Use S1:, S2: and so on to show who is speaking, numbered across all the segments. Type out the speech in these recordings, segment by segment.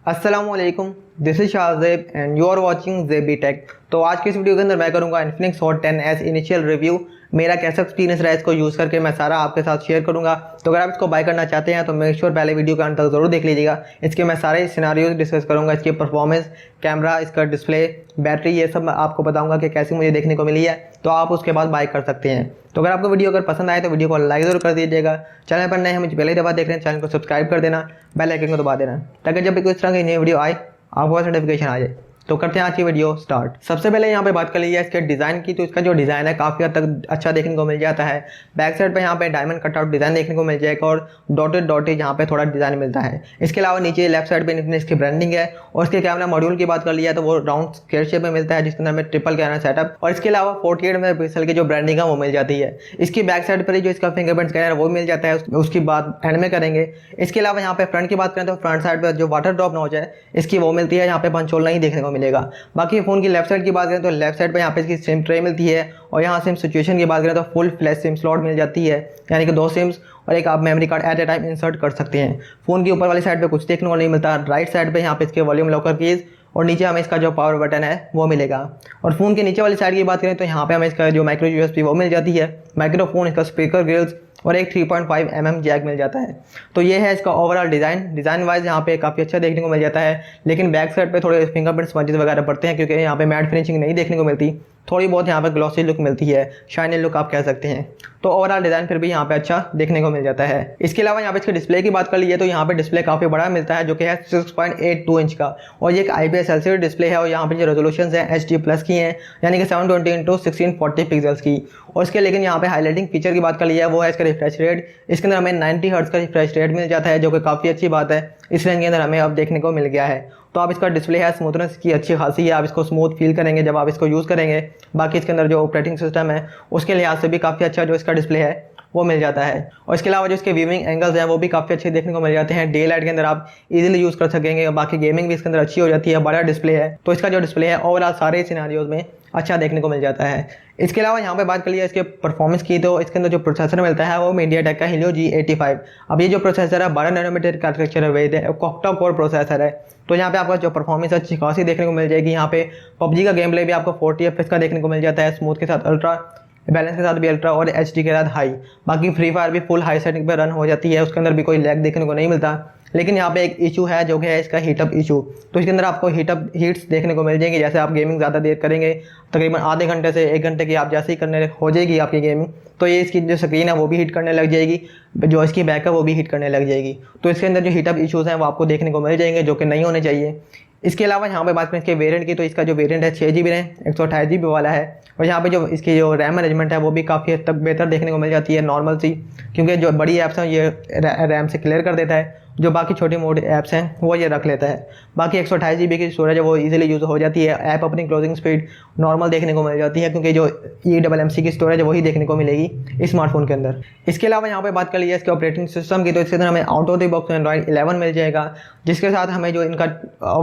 S1: अस्सलामुअलैकुम, this is Shahzeb and you are watching JB tech. तो आज की इस वीडियो के अंदर मैं करूंगा Infinix hot 10 as initial review. मेरा कैसा एक्सपीरियंस रहा है इसको यूज़ करके मैं सारा आपके साथ शेयर करूंगा। तो अगर आप इसको बाय करना चाहते हैं तो मेक श्योर पहले वीडियो के अंत तक जरूर देख लीजिएगा। इसके मैं सारे सिनारियोज डिस्कस करूंगा, इसकी परफॉर्मेंस, कैमरा, इसका डिस्प्ले, बैटरी, ये सब मैं आपको बताऊंगा कि कैसी मुझे देखने को मिली है। तो आप उसके बाद बाय कर सकते हैं। तो अगर आपको वीडियो पसंद आए तो वीडियो को लाइक जरूर कर दीजिएगा। चैनल पर नए हैं, मुझे पहले ही दबा देख रहे हैं, चैनल को सब्सक्राइब कर देना, बेल आइकन को दबा देना ताकि जब भी कोई इस तरह की नई वीडियो आए आपको पास नोटिफिकेशन आ जाए। तो करते हैं आज की वीडियो स्टार्ट। सबसे पहले यहाँ पे बात कर लीजिए इसके डिज़ाइन की। तो इसका जो डिज़ाइन है काफ़ी हद तक अच्छा देखने को मिल जाता है। बैक साइड पे यहाँ पे डायमंड कटआउट डिज़ाइन देखने को मिल जाएगा और डॉटेड यहाँ पे थोड़ा डिज़ाइन मिलता है। इसके अलावा नीचे लेफ्ट साइड पे इन्फिनिक्स की ब्रांडिंग है। और इसके कैमरा मॉड्यूल की बात कर लिया तो वो राउंड स्क्वायर शेप में मिलता है जिसके अंदर में ट्रिपल कैमरा सेटअप, और इसके अलावा 48 मेगापिक्सल की जो ब्रांडिंग है वो मिल जाती है। इसकी बैक साइड पर ही जो इसका फिंगरप्रिंट स्कैनर वो मिल जाता है, उसकी बात एंड में करेंगे। इसके अलावा यहाँ पे फ्रंट की बात करें तो फ्रंट साइड पर जो वाटर ड्रॉप नॉच है इसकी वो मिलती है, यहाँ पे पंच होल नहीं देखने को मिलेगा। बाकी फोन की लेफ्ट साइड की बात करें तो लेफ्ट साइड पे यहाँ पे इसकी सिम ट्रे मिलती है। और यहाँ सिम सिचुएशन की बात करें तो फुल फ्लैश सिम स्लॉट मिल जाती है, यानी कि 2 सिम्स और एक आप memory card at a time insert कर सकते हैं। फोन की ऊपर वाली साइड पे कुछ देखने को नहीं मिलता। राइट साइड पे यहाँ पे इसके वॉल्यूम लॉकर कीज और नीचे हमें इसका जो पावर बटन है वो मिलेगा। और फोन के नीचे वाली साइड की बात करें तो यहाँ पे हमें इसका जो माइक्रो यूएसबी वो मिल जाती है, माइक्रोफोन, इसका स्पीकर ग्रिल्स और एक 3.5 mm जैक मिल जाता है। तो ये है इसका ओवरऑल डिज़ाइन वाइज यहाँ पे काफ़ी अच्छा देखने को मिल जाता है। लेकिन बैक साइड पे थोड़े फिंगरप्रिंट स्पंजेस वगैरह पड़ते हैं क्योंकि यहाँ पे मैट फिनिशिंग नहीं देखने को मिलती, थोड़ी बहुत यहाँ पे ग्लॉसी लुक मिलती है, शाइनी लुक आप कह सकते हैं। तो ओवरऑल डिज़ाइन फिर भी यहाँ पे अच्छा देखने को मिल जाता है। इसके अलावा यहाँ पे इसके डिस्प्ले की बात कर लीजिए तो यहाँ पे डिस्प्ले काफ़ी बड़ा मिलता है जो कि है 6.82 इंच का, और ये एक IPS LCD डिस्प्ले है। और यहाँ पे जो रेजोल्यूशन है HD+ की हैं, यानी कि 720x1640 पिक्सल्स की। और इसके लेकिन यहाँ पे हाईलाइटिंग फीचर की बात कर लिया है वो है इसका रिफ्रेश रेट। इसके अंदर हमें 90 हर्ट्ज का रिफ्रेश रेट मिल जाता है जो कि काफ़ी अच्छी बात है, इस रेंज के अंदर हमें अब देखने को मिल गया है। तो आप इसका डिस्प्ले है, स्मूथनेस की अच्छी खासी है, आप इसको स्मूथ फील करेंगे जब आप इसको यूज़ करेंगे। बाकी इसके अंदर जो ऑपरेटिंग सिस्टम है उसके लिहाज से भी काफ़ी अच्छा जो इसका डिस्प्ले है वो मिल जाता है। और इसके अलावा जो इसके व्यूइंग एंगल्स हैं वो भी काफ़ी अच्छे देखने को मिल जाते हैं। डे लाइट के अंदर आप इजीली यूज़ कर सकेंगे। बाकी गेमिंग भी इसके अंदर अच्छी हो जाती है, बड़ा डिस्प्ले है। तो इसका जो डिस्प्ले है ओवरऑल सारे सिनेरियोज में अच्छा देखने को मिल जाता है। इसके अलावा यहाँ पे बात कर लिया इसके परफॉर्मेंस की तो इसके अंदर जो प्रोसेसर मिलता है वो MediaTek का Helio G85। अब ये जो प्रोसेसर है 12 नैनोमीटर का आर्किटेक्चर है, ऑक्टा कोर प्रोसेसर है। तो यहाँ पे आपका जो परफॉर्मेंस अच्छी खासी देखने को मिल जाएगी। यहाँ पे PUBG का गेम प्ले भी आपको 40 FPS का देखने को मिल जाता है, स्मूथ के साथ अल्ट्रा, बैलेंस के साथ भी अल्ट्रा और HD के साथ हाई। बाकी फ्री फायर भी फुल हाई सेटिंग पे रन हो जाती है, उसके अंदर भी कोई लैग देखने को नहीं मिलता। लेकिन यहाँ पे एक इशू है जो कि है इसका हीटअप इशू। तो इसके अंदर आपको हीट्स देखने को मिल जाएंगी। जैसे आप गेमिंग ज़्यादा देर करेंगे, तकरीबन आधे घंटे से 1 घंटे की आप जैसे ही करने हो जाएगी आपकी गेमिंग, तो ये इसकी जो स्क्रीन है वो भी हीट करने लग जाएगी, जो इसकी बैक है वो भी हीट करने लग जाएगी। तो इसके अंदर जो हीटअप इशूज़ हैं वो आपको देखने को मिल जाएंगे जो कि नहीं होने चाहिए। इसके अलावा यहाँ पे बात करें इसके वेरिएंट की तो इसका जो वेरिएंट है 6GB रैम 128 GB वाला है। और यहाँ पे जो इसकी जो रैम मैनेजमेंट है वो भी काफ़ी हद तक बेहतर देखने को मिल जाती है, नॉर्मल सी, क्योंकि जो बड़ी ऐप्स हैं ये रैम से क्लियर कर देता है, जो बाकी छोटी मोटी ऐप्स हैं वो ये रख लेता है। बाकी 128 GB की स्टोरेज है वो इजीली यूज़ हो जाती है। ऐप अपनी क्लोजिंग स्पीड नॉर्मल देखने को मिल जाती है क्योंकि जो eMMC की स्टोरेज है वही देखने को मिलेगी स्मार्टफोन के अंदर। इसके अलावा यहाँ पे बात कर लीजिए इसके ऑपरेटिंग सिस्टम की तो इसके अंदर हमें out of the box Android 11 मिल जाएगा, जिसके साथ हमें जो इनका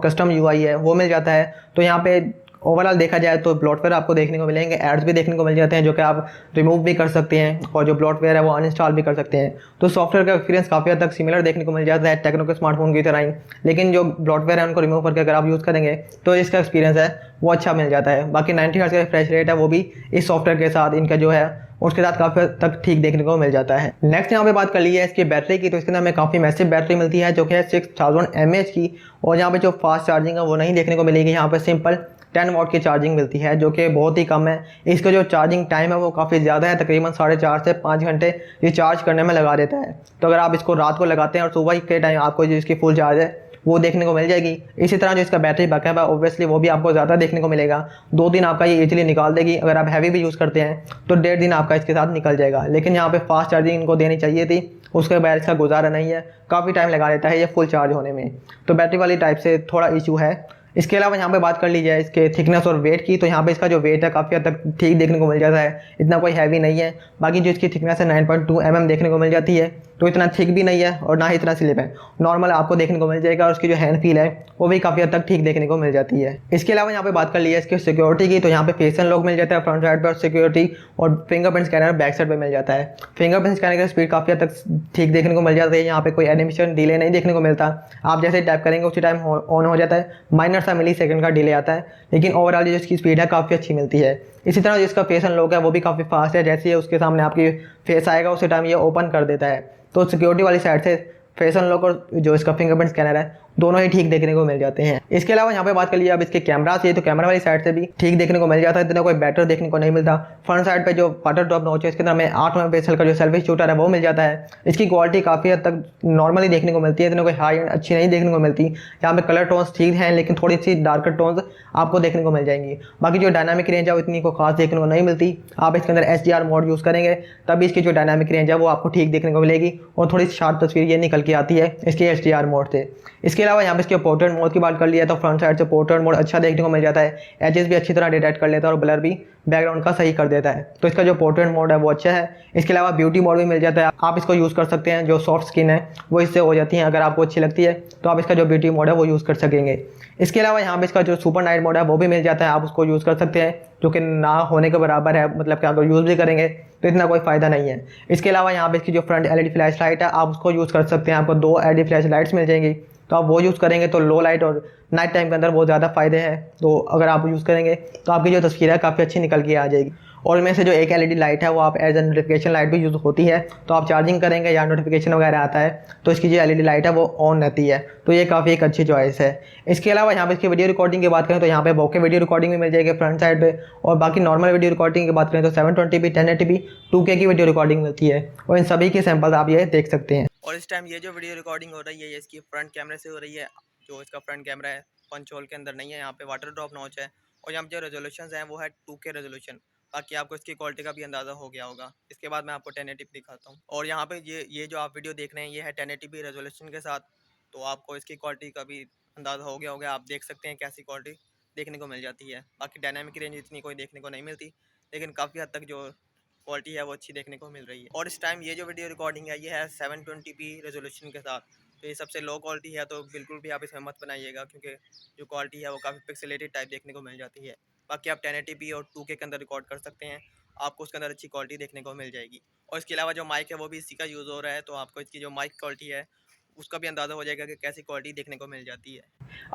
S1: कस्टम UI है वो मिल जाता है। तो यहाँ पे ओवरऑल देखा जाए तो ब्लॉटवेयर आपको देखने को मिलेंगे, एड्स भी देखने को मिल जाते हैं जो कि आप रिमूव भी कर सकते हैं, और जो ब्लॉटवेयर है वो अनइंस्टॉल भी कर सकते हैं। तो सॉफ्टवेयर का एक्सपीरियंस काफ़ी हद तक सिमिलर देखने को मिल जाता है टेक्नो के स्मार्टफोन की तरह ही। लेकिन जो ब्लॉटवेयर है उनको रिमूव करके अगर आप यूज़ करेंगे तो इसका एक्सपीरियंस है वो अच्छा मिल जाता है। बाकी 90 हर्ट्ज का रिफ्रेश रेट है वो भी इस सॉफ्टवेयर के साथ इनका जो है उसके साथ काफ़ी हद तक ठीक देखने को मिल जाता है। नेक्स्ट यहाँ पे बात कर ली है इसकी बैटरी की तो इसके अंदर हमें काफ़ी मैसिव बैटरी मिलती है जो कि है 6000 mAh की। और यहाँ पे जो फास्ट चार्जिंग है वो नहीं देखने को मिलेगी, यहाँ पे सिंपल 10 वाट की चार्जिंग मिलती है जो कि बहुत ही कम है। इसका जो चार्जिंग टाइम है वो काफ़ी ज़्यादा है, तकरीबन 4.5 से 5 घंटे ये चार्ज करने में लगा देता है। तो अगर आप इसको रात को लगाते हैं और सुबह के टाइम आपको जो इसकी फुल चार्ज है वो देखने को मिल जाएगी। इसी तरह जो इसका बैटरी बैकअप है ऑब्वियसली वो भी आपको ज़्यादा देखने को मिलेगा। 2 दिन आपका ये इजीली निकाल देगी। अगर आप हैवी भी यूज़ करते हैं तो 1.5 दिन आपका इसके साथ निकल जाएगा। लेकिन यहाँ पे फास्ट चार्जिंग इनको देनी चाहिए थी, उसके बाद इसका गुजारा नहीं है, काफ़ी टाइम लगा देता है ये फुल चार्ज होने में। तो बैटरी वाली टाइप से थोड़ा इशू है। इसके अलावा यहाँ पे बात कर ली जाए इसके थिकनेस और वेट की, तो यहाँ पे इसका जो वेट है काफ़ी हद तक ठीक देखने को मिल जाता है, इतना कोई हैवी नहीं है। बाकी जो इसकी थिकनेस है 9.2 mm देखने को मिल जाती है, तो इतना थिक भी नहीं है और ना ही इतना स्लिप है, नॉर्मल आपको देखने को मिल जाएगा। और उसकी जो हैंड फील है वो भी काफ़ी हद तक ठीक देखने को मिल जाती है। इसके अलावा यहाँ पे बात कर ली है इसकी सिक्योरिटी की, तो यहाँ पे फेस अनलॉक मिल जाता है फ्रंट साइड पर सिक्योरिटी, और फिंगरप्रिंट स्कैनर बैक साइड पर मिल जाता है। फिंगरप्रिंट स्कैनर की स्पीड काफ़ी हद तक ठीक देखने को मिल जाती है, यहाँ पे कोई एनिमेशन डिले नहीं देखने को मिलता। आप जैसे टैप करेंगे उसी टाइम ऑन हो जाता है, माइनर सा मिली सेकंड का डिले आता है, लेकिन ओवरऑल जो इसकी स्पीड है काफ़ी अच्छी मिलती है। इसी तरह जो इसका फेस अनलॉक है वो भी काफ़ी फास्ट है, जैसे ही उसके सामने आपकी फेस आएगा उसी टाइम ये ओपन कर देता है। तो सिक्योरिटी वाली साइड से फेस अनलॉक और जो इसका फिंगरप्रिंट स्कैनर है दोनों ही ठीक देखने को मिल जाते हैं। इसके अलावा यहाँ पे बात कर लिया अब इसके कैमरा से, तो कैमरा वाली साइड से भी ठीक देखने को मिल जाता है, इतना कोई बेटर देखने को नहीं मिलता। फ्रंट साइड पे जो वाटर ड्रॉप नॉच है इसके अंदर हमें 8 मेगापिक्सल का जो सेल्फी शूटर है वो मिल जाता है। इसकी क्वालिटी काफ़ी हद तक नॉर्मली देखने को मिलती है, इतना कोई हाई एंड अच्छी नहीं देखने को मिलती। यहाँ पे कलर टोन्स ठीक हैं, लेकिन थोड़ी सी डार्कर टोन्स आपको देखने को मिल जाएंगी। बाकी जो डायनामिक रेंज है वो इतनी को खास देखने को नहीं मिलती। आप इसके अंदर HDR मोड यूज़ करेंगे तभी इसकी जो डायनामिक रेंज है वो आपको ठीक देखने को मिलेगी, और थोड़ी शार्प तस्वीर ये निकल के आती है इसके HDR मोड से। इसके अलावा यहाँ पे इसके पोर्ट्रेट मोड की बात कर लिया तो फ्रंट साइड से पोर्ट्रेट मोड अच्छा देखने को मिल जाता है, एजेस भी अच्छी तरह डिटेक्ट कर लेता है और ब्लर भी बैकग्राउंड का सही कर देता है, तो इसका जो पोर्ट्रेट मोड है वो अच्छा है। इसके अलावा ब्यूटी मोड भी मिल जाता है, आप इसको यूज़ कर सकते हैं, जो सॉफ्ट स्किन है वो इससे हो जाती है, अगर आपको अच्छी लगती है तो आप इसका जो ब्यूटी मोड है वो यूज़ कर सकेंगे। इसके अलावा यहाँ पे इसका जो सुपर नाइट मोड है वो भी मिल जाता है, आप उसको यूज़ कर सकते हैं, जो कि ना होने के बराबर है, मतलब कि अगर यूज़ भी करेंगे तो इतना कोई फ़ायदा नहीं है। इसके अलावा यहाँ पे इसकी जो फ्रंट LED फ्लैश लाइट है आप उसको यूज़ कर सकते हैं, आपको 2 LED फ्लैश लाइट्स मिल जाएंगी, तो आप वो यूज़ करेंगे तो लो लाइट और नाइट टाइम के अंदर बहुत ज़्यादा फ़ायदे हैं। तो अगर आप यूज़ करेंगे तो आपकी जो तस्वीर है काफ़ी अच्छी निकल के आ जाएगी। और इनमें से जो एक LED लाइट है वो आप एज ए नोटिफिकेशन लाइट भी यूज़ होती है, तो आप चार्जिंग करेंगे या नोटिफिकेशन वगैरह आता है तो इसकी जो LED लाइट है वो ऑन रहती है, तो ये काफ़ी एक अच्छी चॉइस है। इसके अलावा यहाँ पे इसकी वीडियो रिकॉर्डिंग की बात करें तो यहाँ पे बोके वीडियो रिकॉर्डिंग भी मिल जाएगी फ्रंट साइड पे, और बाकी नॉर्मल वीडियो रिकॉर्डिंग की बात करें तो 720p 1080p 2K की वीडियो रिकॉर्डिंग मिलती है, और इन सभी के सैंपल आप ये देख सकते हैं। और इस टाइम ये जो वीडियो रिकॉर्डिंग हो रही है ये इसकी फ्रंट कैमरे से हो रही है, जो इसका फ्रंट कैमरा है पंच होल के अंदर नहीं है, यहाँ पे वाटर ड्रॉप नॉच है, और यहाँ पे जो रेजोल्यूशन है वो है 2K रेजोल्यूशन। बाकी आपको इसकी क्वालिटी का भी अंदाज़ा हो गया होगा। इसके बाद मैं आपको 1080p दिखाता हूँ, और यहाँ पे ये जो आप वीडियो देख रहे हैं ये है 1080p रेजोल्यूशन के साथ, तो आपको इसकी क्वालिटी का भी अंदाज़ा हो गया होगा। आप देख सकते हैं कैसी क्वालिटी देखने को मिल जाती है। बाकी डायनामिक रेंज इतनी कोई देखने को नहीं मिलती, लेकिन काफ़ी हद तक जो क्वालिटी है वो अच्छी देखने को मिल रही है। और इस टाइम ये जो वीडियो रिकॉर्डिंग है ये है 720p रेजोल्यूशन के साथ, तो ये सबसे लो क्वालिटी है, तो बिल्कुल भी आप इसमें मत बनाइएगा, क्योंकि जो क्वालिटी है वो काफ़ी पिक्सेलेटेड टाइप देखने को मिल जाती है। बाकी आप 1080p और 2K के अंदर रिकॉर्ड कर सकते हैं, आपको उसके अंदर अच्छी क्वालिटी देखने को मिल जाएगी। और इसके अलावा जो माइक है वो भी इसी का यूज़ हो रहा है, तो आपको इसकी जो माइक क्वालिटी है उसका भी अंदाज़ा हो जाएगा कि कैसी क्वालिटी देखने को मिल जाती है।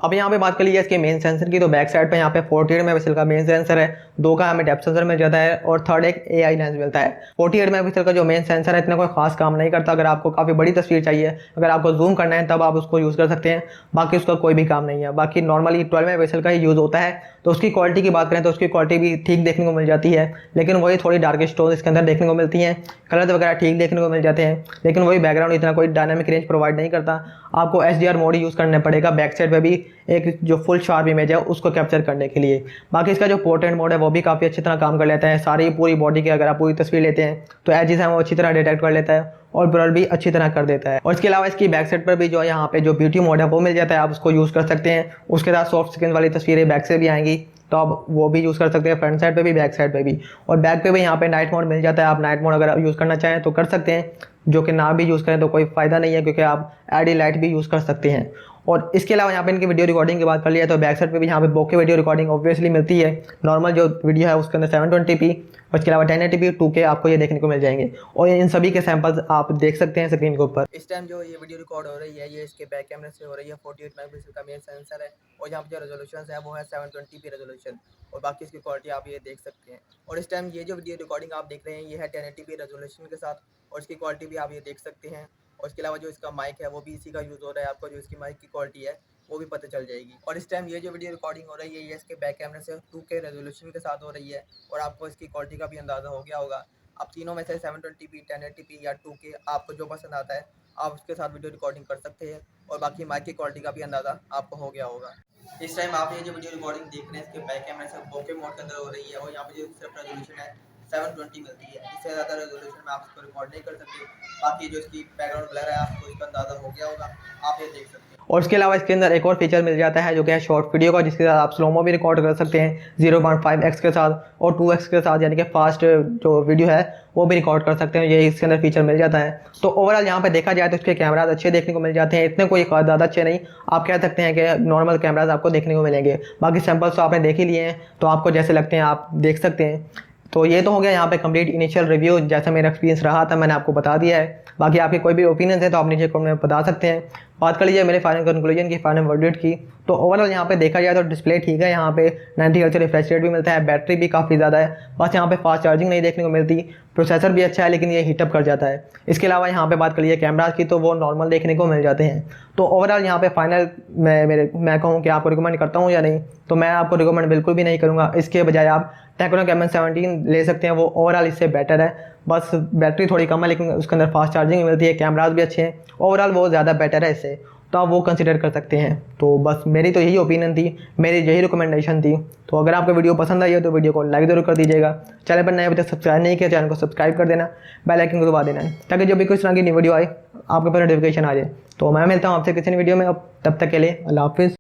S1: अब यहाँ पे बात कर लीजिए इसके मेन सेंसर की, तो बैक साइड पे यहाँ पे 48 मेगापिक्सल का मेन सेंसर है, 2 का हमें डेप्थ सेंसर मिल जाता है, और थर्ड एक AI लेंस मिलता है। 48 मेगापिक्सल का जो मेन सेंसर है इतना कोई खास काम नहीं करता, अगर आपको काफ़ी बड़ी तस्वीर चाहिए, अगर आपको जूम करना है तब आप उसको यूज़ कर सकते हैं, बाकी उसका कोई भी काम नहीं है। बाकी नॉर्मली 12 मेगापिक्सल का ही यूज़ होता है, तो उसकी क्वालिटी की बात करें तो उसकी क्वालिटी भी ठीक देखने को मिल जाती है, लेकिन वही थोड़ी डार्क स्टोन इसके अंदर देखने को मिलती हैं, कलर वगैरह ठीक देखने को मिल जाते हैं, लेकिन वही बैकग्राउंड इतना कोई डायनामिक रेंज प्रोवाइड नहीं करता। आपको HDR मोड यूज़ करना पड़ेगा बैक साइड पे भी एक जो फुल शार्प इमेज है उसको कैप्चर करने के लिए। बाकी इसका जो पोर्ट्रेट मोड है वो भी काफ़ी अच्छी तरह काम कर लेता है, सारी पूरी बॉडी की अगर आप पूरी तस्वीर लेते हैं तो एजेस हैं वो अच्छी तरह डिटेक्ट कर लेता है, और ब्लर भी अच्छी तरह कर देता है। और इसके अलावा इसकी बैक साइड पर भी जो यहाँ पे जो ब्यूटी मोड है वो मिल जाता है, आप उसको यूज़ कर सकते हैं। उसके साथ सॉफ्ट स्किन वाली तस्वीरें बैक से भी आएंगी, तो आप वो भी यूज़ कर सकते हैं, फ्रंट साइड पे भी बैक साइड पे भी। और बैक पे भी यहाँ पे नाइट मोड मिल जाता है, आप नाइट मोड अगर यूज़ करना चाहें तो कर सकते हैं, जो कि ना भी यूज़ करें तो कोई फ़ायदा नहीं है, क्योंकि आप LED लाइट भी यूज़ कर सकते हैं। और इसके अलावा यहाँ पे इनकी वीडियो रिकॉर्डिंग की बात कर लिया तो बैक साइड पे भी यहाँ पे बोके वीडियो रिकॉर्डिंग ऑब्वियसली मिलती है। नॉर्मल जो वीडियो है उसके अंदर 720p और इसके अलावा 1080p 2K आपको ये देखने को मिल जाएंगे, और इन सभी के सैंपल्स आप देख सकते हैं स्क्रीन के ऊपर। इस टाइम जो ये वीडियो रिकॉर्ड हो रही है ये इसके बैक कैमरे से हो रही है, 48 मेगापिक्सल का मेन सेंसर है, और यहाँ पे जो रेजोल्यूशन है वो है 720p रेजोल्यूशन, और बाकी इसकी क्वालिटी आप ये देख सकते हैं। और इस टाइम ये जो वीडियो रिकॉर्डिंग आप देख रहे हैं ये है 1080p रेजोल्यूशन के साथ, और इसकी क्वालिटी भी आप ये देख सकते हैं। और इसके अलावा जो इसका माइक है वो भी इसी का यूज़ हो रहा है, आपको जो इसकी माइक की क्वालिटी है वो भी पता चल जाएगी। और इस टाइम ये जो वीडियो रिकॉर्डिंग हो रही है ये इसके बैक कैमरे से 2K रेजोल्यूशन के साथ हो रही है, और आपको इसकी क्वालिटी का भी अंदाज़ा हो गया होगा। आप तीनों में से 720p 1080p या 2K आपको जो पसंद आता है आप उसके साथ वीडियो रिकॉर्डिंग कर सकते हैं, और बाकी माइक की क्वालिटी का भी अंदाज़ा आपको हो गया होगा। इस टाइम आप ये जो वीडियो रिकॉर्डिंग देख रहे हैं इसके बैक कैमरे से 2K मोड के अंदर हो रही है, और यहाँ पे जो सिर्फ रेजोल्यूशन है 720 मिलती है। इससे ज़्यादा रेजोल्यूशन में आप इसको रिकॉर्ड नहीं कर सकते। बाकी जो इसकी बैकग्राउंड ब्लर है आपको इसका अंदाज़ा हो गया होगा, आप ये देख सकते हैं। और इसके अलावा इसके अंदर एक और फीचर मिल जाता है जो कि है शॉर्ट वीडियो का, जिसके साथ आप स्लोमो भी रिकॉर्ड कर सकते हैं 0.5x के साथ और 2x के साथ, यानी कि फास्ट जो वीडियो है वो भी रिकॉर्ड कर सकते हैं। ये इसके अंदर फीचर मिल जाता है। तो ओवरऑल यहाँ पे देखा जाए तो इसके कैमराज अच्छे देखने को मिल जाते हैं, इतने कोई ज़्यादा अच्छे नहीं, आप कह सकते हैं कि नॉर्मल कैमराज आपको देखने को मिलेंगे। बाकी सैंपल्स तो आपने देख ही लिए हैं, तो आपको जैसे लगते हैं आप देख सकते हैं। तो ये तो हो गया यहाँ पे कंप्लीट इनिशियल रिव्यू, जैसा मेरा एक्सपीरियंस रहा था मैंने आपको बता दिया है। बाकी आपके कोई भी ओपिनियंस है तो आप नीचे कमेंट में बता सकते हैं। बात कर लीजिए मेरे फाइनल कंक्लूजन की, फाइनल वर्डिक्ट की, तो ओवरऑल यहाँ पे देखा जाए तो डिस्प्ले ठीक है, यहाँ पे 90 हर्ट्ज रिफ्रेश रेट भी मिलता है, बैटरी भी काफ़ी ज़्यादा है, बस यहाँ पे फास्ट चार्जिंग नहीं देखने को मिलती। प्रोसेसर भी अच्छा है लेकिन ये हीटअप कर जाता है। इसके अलावा यहाँ पे बात कर लीजिए कैमराज की, तो वो नॉर्मल देखने को मिल जाते हैं। तो ओवरऑल यहाँ पे फाइनल मैं कहूँ कि आपको रिकमेंड करता हूँ या नहीं, तो मैं आपको रिकमेंड बिल्कुल भी नहीं करूँगा। इसके बजाय आप टेक्नो कैमन 17 ले सकते हैं, वो ओवरऑल इससे बेटर है। बस बैटरी थोड़ी कम है लेकिन उसके अंदर फास्ट चार्जिंग मिलती है, कैमराज भी अच्छे हैं, ओवरऑल वो ज़्यादा बेटर है इससे, तो आप वो कंसिडर कर सकते हैं। तो बस मेरी तो यही ओपिनियन थी, मेरी यही रिकमेंडेशन थी। तो अगर आपको वीडियो पसंद आई है तो वीडियो को लाइक ज़रूर कर दीजिएगा। चैनल पर नए अभी तक सब्सक्राइब नहीं किया, चैनल को सब्सक्राइब कर देना, बेल आइकन को दबा देना ताकि जो भी कुछ तरह की न्यू वीडियो आए आपके पास नोटिफिकेशन आ जाए। तो मैं मिलता हूँ आपसे किसी वीडियो में, अब तब तक के लिए अल्लाह हाफिज़।